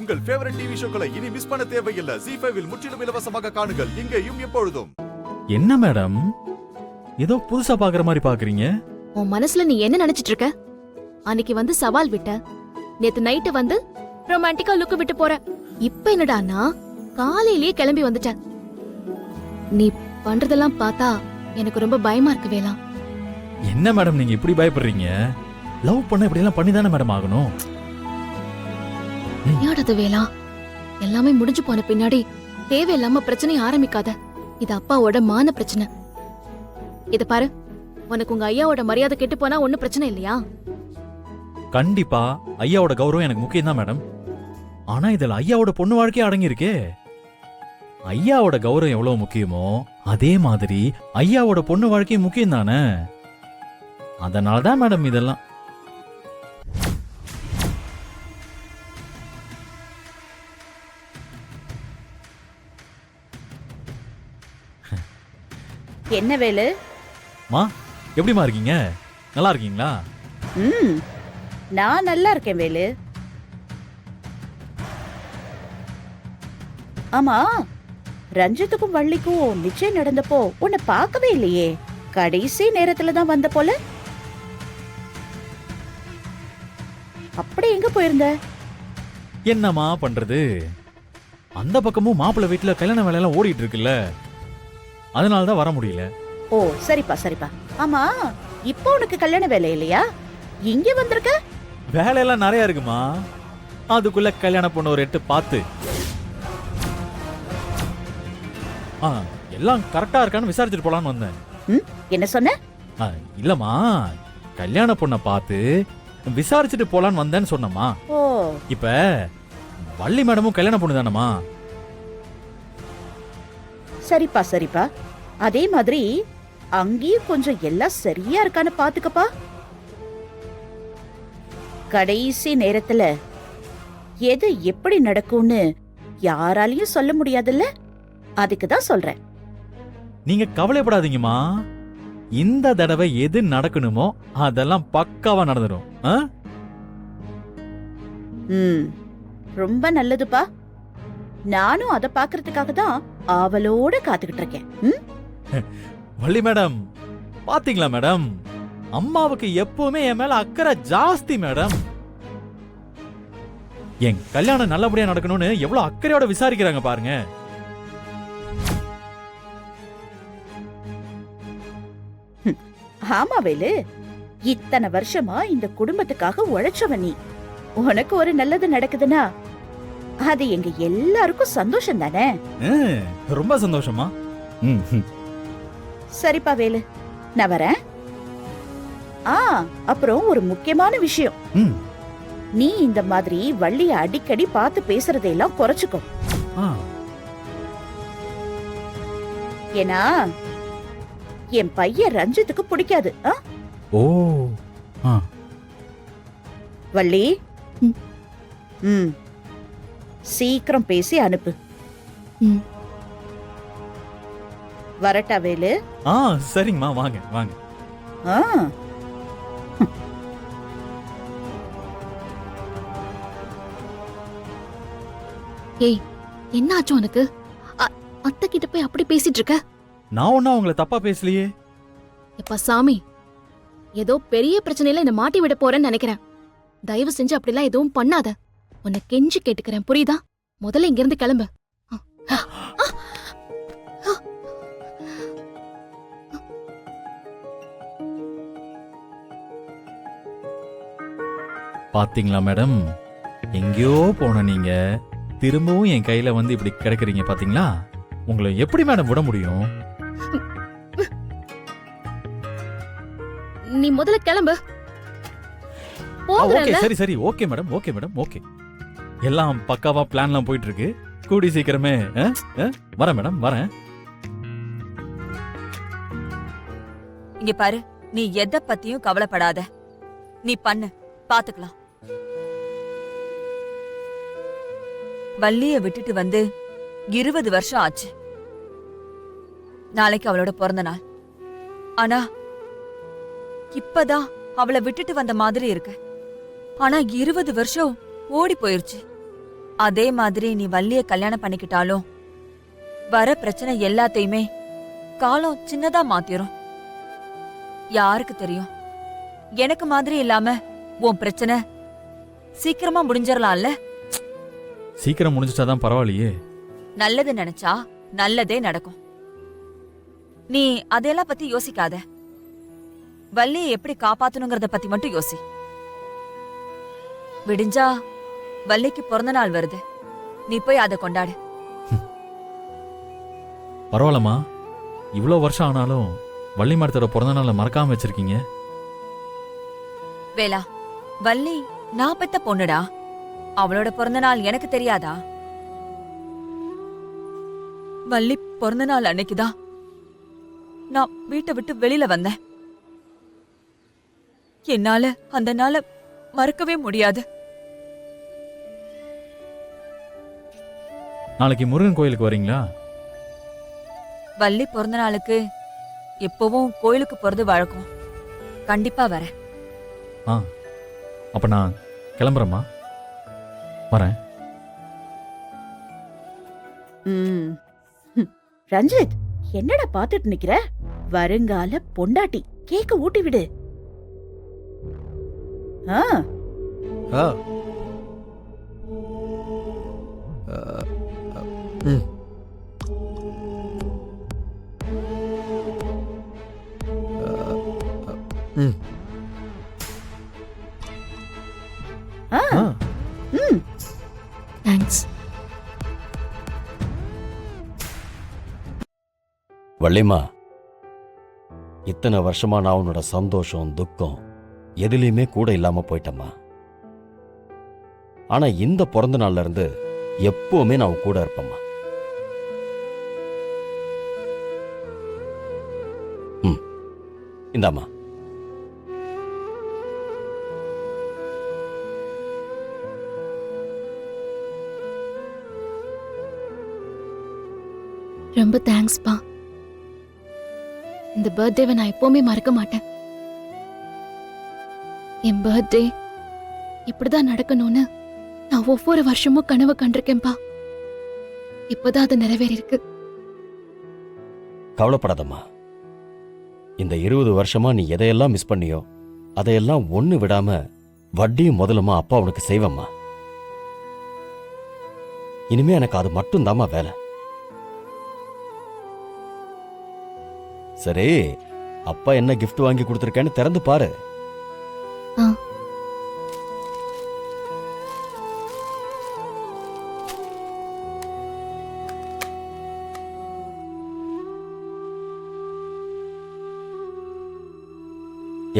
உங்கள் favourite TV ஷோக்களை இனி miss பண்ண தேவையில்லை. ZEE5 இல் முற்றிலும் இலவசமாக காணுங்கள். இங்கேயும் எப்பொழுதும். என்ன மேடம், ஏதோ புதுசா பாக்குற மாதிரி பாக்குறீங்க? உன் மனசுல நீ என்ன நினைச்சிட்டு இருக்க? அன்னைக்கு வந்து சவால் விட்ட, நேத்து நைட்டு வந்து ரொமான்டிக்கா லுக்கு விட்டு போற. இப்ப என்னடானா காலையிலேயே கிளம்பி வந்துட்ட. நீ பண்றதெல்லாம் பார்த்தா எனக்கு ரொம்ப பயமா இருக்கு வேலா. என்ன மேடம் நீங்க இப்படி பயப்படுறீங்க? லவ் பண்ண இப்படி எல்லாம் பண்ணிதானே மேடம் ஆகணும். ஏடாது வேலா, எல்லாமே முடிஞ்சு போன பின்னாடி தேவையில்லாம பிரச்சனை ஆரம்பிக்காத. இது அப்பாவோட மான பிரச்சனை. இத பாரு, உனக்கு உங்க ஐயாவோட மரியாதை கெட்டு போனா ஒண்ணும் பிரச்சனை இல்லையா? கண்டிப்பா ஐயாவோட கௌரவம் எனக்கு முக்கியம் தான் மேடம். ஆனா இதுல ஐயாவோட பொண்ணு வாழ்க்கையே அடங்கி இருக்கே. ஐயாவோட கௌரவம் எவ்வளவு முக்கியமோ அதே மாதிரி ஐயாவோட பொண்ணு வாழ்க்கையும் முக்கியம் தானே. அதனாலதான் மேடம் இதெல்லாம். என்ன வேலு? மா, எப்படிமா இருக்கீங்க? நல்லா இருக்கீங்களா? நான் நல்லா இருக்கேன் வேலு. ஆமா, ரஞ்சித்துக்கும் வள்ளிக்கும் நிச்சயம் நடந்தப்போ உன்னை பார்க்கவே இல்லையே. கடைசி நேரத்துல தான் வந்த போல. அப்படி எங்க போயிருந்த? என்னமா பண்றது, அந்த பக்கமும் மாப்பிள்ளை வீட்டுல கல்யாண வேலையெல்லாம் ஓடிட்டு இருக்குல்ல, அதனாலதான் வர முடியல. ஓ சரிப்பா சரிப்பா. ஆமா, இப்போ உனக்கு கல்யாண வேலை இல்லையா? இங்க வந்திருக்க? வேலையெல்லாம் நிறைய இருக்குமா, அதுக்குள்ள கல்யாண பொண்ணு ஒரு 8 பார்த்து எல்லாம் கரெக்டா இருக்கான்னு விசாரிச்சுட்டு போலான்னு வந்தேன். என்ன சொன்ன? இல்லம்மா, கல்யாண பொண்ணை பார்த்து விசாரிச்சுட்டு போலான்னு வந்தேன்னு சொன்னமா. ஓ, இப்ப வள்ளி மேடமும் கல்யாண பொண்ணு தானமா. சரிப்பா சரிப்பா. அதே மாதிரி அங்கேயும் கொஞ்சம் எல்லாம் சரியா இருக்கான்னு பாத்துக்கப்பா. கடைசி நேரத்துல எது எப்படி நடக்கும்னு யாராலையும் சொல்ல முடியாதுல்ல, அதுக்குதான் சொல்றேன். நீங்க கவலைப்படாதீங்கம்மா, இந்த தடவை எது நடக்கணுமோ அதெல்லாம் பக்காவா நடந்துடும். ரொம்ப நல்லதுப்பா. நானும் அத பாக்குறதுக்காக தான் ஆவலோட காத்துக்கிட்டு இருக்கேன். வள்ளி மேடம், பாத்தீங்களா மேடம், அம்மாவுக்கு எப்பவுமே என் மேல அக்கறை ஜாஸ்தி மேடம். என் கல்யாணம் நல்லபடியா நடக்கணும்னு எவ்வளவு அக்கறையோட விசாரிக்கிறாங்க பாருங்க. ஆமா வேலு, இத்தனை வருஷமா இந்த குடும்பத்துக்காக உழைச்சவ நீ. உனக்கு ஒரு நல்லது நடக்குதுன்னா அது எங்க எல்லாருக்கும் சந்தோஷம் தானே. ரொம்ப சந்தோஷமா. சரிப்பா வேலு, நான் வரேன். அப்புறம் ஒரு முக்கியமான விஷயம், நீ இந்த மாதிரி வள்ளிய அடிக்கடி பார்த்து பேசுறதையெல்லாம் குறைச்சுக்கோ. ஏன்னா என் பையன் ரஞ்சித்துக்கு பிடிக்காது. ஓ, வள்ளி, சீக்கிரம் பேசி அனுப்பு. வரட்டா வேலு? சரிங்கம்மா, வாங்க வாங்க. ஏய், என்ன ஆச்சு உனக்கு? அத்தை கிட்ட போய் அப்படி பேசிட்டு இருக்க? நான் ஒன்னும் அவங்கள தப்பா பேசலையே. எப்பா சாமி, ஏதோ பெரிய பிரச்சனையில என்ன மாட்டி விட போறேன்னு நினைக்கிறேன். தயவு செஞ்சு அப்படிலாம் எதுவும் பண்ணாத. உன்னை கெஞ்சி கேட்டுக்கிறேன், புரியுதா? முதல்ல இங்க இருந்து கிளம்பு. பாத்தீங்களா மேடம், எங்கேயோ போன நீங்க திரும்பவும் என் கையில வந்து இப்படி கிடைக்கிறீங்க. பாத்தீங்களா, உங்களை எப்படி மேடம் விட முடியும்? நீ முதல்ல கிளம்பு. சரி சரி, okay madam, okay madam, okay. எல்லாம் பக்காவா பிளான்லாம் போயிட்டு இருக்கு. கூடி சீக்கிரமே வரேன் மேடம், வரேன். இங்க பாரு, நீ எதை பத்தியும் கவலைப்படாத. நீ பண்ணு, பாத்துக்கலாம். வள்ளிய விட்டுட்டு வந்து 20 வருஷம் ஆச்சு. நாளைக்கு அவளோட பிறந்த நாள். ஆனா இப்பதான் அவளை விட்டுட்டு வந்த மாதிரி இருக்கு. ஆனா 20 வருஷம் ஓடி போயிருச்சு. அதே மாதிரி நீ வள்ளிய கல்யாணம் பண்ணிக்கிட்டாலும் வர பிரச்சனை எல்லாத்தையுமே காலம் சின்னதா மாத்திரும். யாருக்கு தெரியும், எனக்கு மாதிரி இல்லாம உன் பிரச்சனை சீக்கிரமா முடிஞ்சிடலாம்ல. சீக்கிரம் முடிஞ்சிட்டாதான் பரவாயில்லையே. நல்லது நினைச்சா நல்லதே நடக்கும். நீ அதையெல்லாம் பத்தி யோசிக்காத. வள்ளியை எப்படி காப்பாத்தணுங்கிறத பத்தி மட்டும் யோசி. விடிஞ்சா வள்ளிக்கு பிறந்த நாள் வருது, நீ போய் அதை கொண்டாடு. பரவாயில்லம்மா, இவ்வளோ வருஷம் ஆனாலும் வள்ளி மரத்தோட பிறந்த நாளை மறக்காம வச்சிருக்கீங்க. வேலா, வள்ளி நான் பெத்த பொண்ணுடா. அவளோட பிறந்த நாள் எனக்கு தெரியாதா? வள்ளி பிறந்த நாள் அன்னைக்குதான் நான் வீட்டை விட்டு வெளியில வந்தேன். என்னால அந்த நாளை மறக்கவே முடியாது. நாளைக்கு முருகன் கோயிலுக்கு வரீங்களா? வள்ளி பிறந்த நாளுக்கு எப்பவும் கோயிலுக்கு போறது வழக்கம். கண்டிப்பா வரேன். ஆ, அப்ப நான் கிளம்புறேம்மா. வரேன். ம். ரஞ்சித், என்னடா பாத்துட்டு நிக்கிற? வருங்கால பொண்டாட்டி, கேக்க ஊட்டி விடு. ஆ, ஆ. ம். ம். ஆ, ஆ. ம். தேங்க்ஸ். வள்ளிமா, இத்தனை வருஷமா நான் உன்னோட சந்தோஷம் துக்கம் எதுலையுமே கூட இல்லாம போயிட்டம்மா. ஆனா இந்த பிறந்த நாள்ல இருந்து எப்பவுமே நான் உன் கூட இருப்பேம்மா. ம், இந்தாம்மா. ரொம்ப தேங்க்ஸ்பா. இந்த பர்த்டேவை நான் எப்பவுமே மறக்க மாட்டேன். என் பர்த்டே இப்படிதான் நடக்கணும்னு நான் ஒவ்வொரு வருஷமும் கனவு கண்டிருக்கேன்பா. இப்பதான் அது நிறைவேறிருக்கு. கவலைப்படாதம்மா. இந்த 20 வருஷமா நீ எதையெல்லாம் மிஸ் பண்ணியோ அதையெல்லாம் ஒண்ணு விடாம வட்டியும் முதலுமா அப்பா உனக்கு செய்வம்மா. இனிமே எனக்கு அது மட்டும் தாம்மா வேலை. சரி, அப்பா என்ன gift வாங்கி கொடுத்துருக்கேன்னு திறந்து பாரு. ஆ.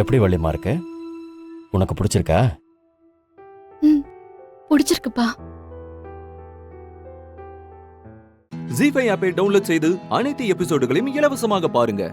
எப்படி வள்ளிமா இருக்கு? உனக்கு பிடிச்சிருக்கா? பிடிச்சிருக்குப்பா. ஜீ5 ஆப்பை டவுன்லோட் செய்து அனைத்து எபிசோடுகளையும் இலவசமாக பாருங்க.